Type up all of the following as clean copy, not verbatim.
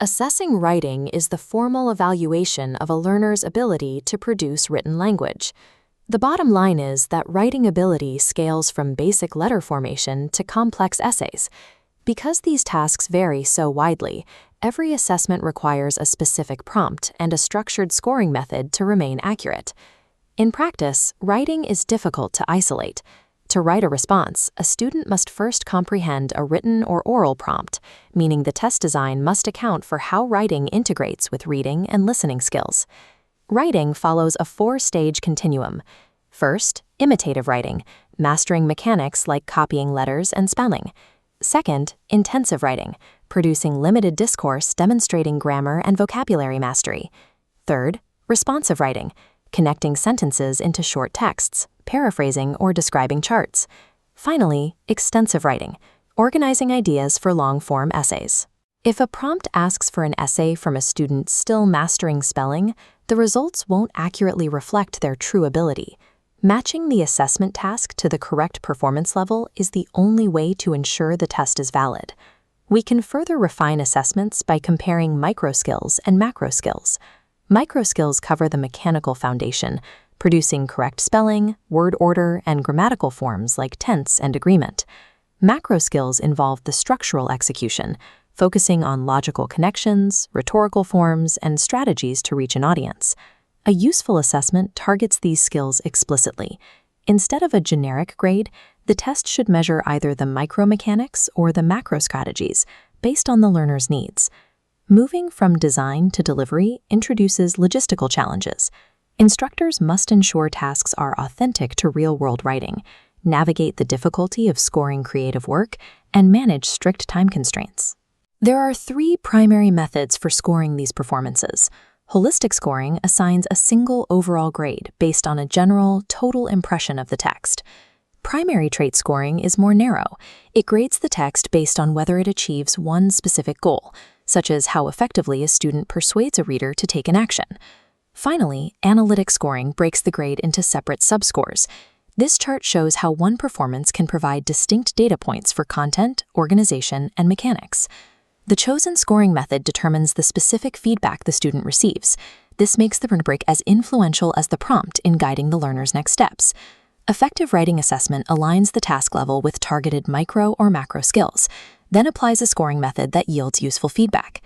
Assessing writing is the formal evaluation of a learner's ability to produce written language. The bottom line is that writing ability scales from basic letter formation to complex essays. Because these tasks vary so widely, every assessment requires a specific prompt and a structured scoring method to remain accurate. In practice, writing is difficult to isolate. To write a response, a student must first comprehend a written or oral prompt, meaning the test design must account for how writing integrates with reading and listening skills. Writing follows a four-stage continuum. First, imitative writing, mastering mechanics like copying letters and spelling. Second, intensive writing, producing limited discourse demonstrating grammar and vocabulary mastery. Third, responsive writing, connecting sentences into short texts, paraphrasing or describing charts. Finally, extensive writing, organizing ideas for long-form essays. If a prompt asks for an essay from a student still mastering spelling, the results won't accurately reflect their true ability. Matching the assessment task to the correct performance level is the only way to ensure the test is valid. We can further refine assessments by comparing micro skills and macro skills. Micro skills cover the mechanical foundation, producing correct spelling, word order, and grammatical forms like tense and agreement. Macro skills involve the structural execution, focusing on logical connections, rhetorical forms, and strategies to reach an audience. A useful assessment targets these skills explicitly. Instead of a generic grade, the test should measure either the micro-mechanics or the macro strategies, based on the learner's needs. Moving from design to delivery introduces logistical challenges. Instructors must ensure tasks are authentic to real-world writing, navigate the difficulty of scoring creative work, and manage strict time constraints. There are three primary methods for scoring these performances. Holistic scoring assigns a single overall grade based on a general, total impression of the text. Primary trait scoring is more narrow. It grades the text based on whether it achieves one specific goal, such as how effectively a student persuades a reader to take an action. Finally, analytic scoring breaks the grade into separate subscores. This chart shows how one performance can provide distinct data points for content, organization, and mechanics. The chosen scoring method determines the specific feedback the student receives. This makes the rubric as influential as the prompt in guiding the learner's next steps. Effective writing assessment aligns the task level with targeted micro or macro skills, then applies a scoring method that yields useful feedback.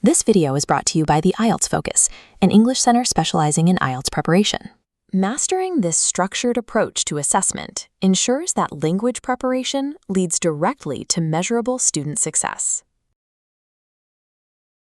This video is brought to you by the IELTS Focus, an English center specializing in IELTS preparation. Mastering this structured approach to assessment ensures that language preparation leads directly to measurable student success.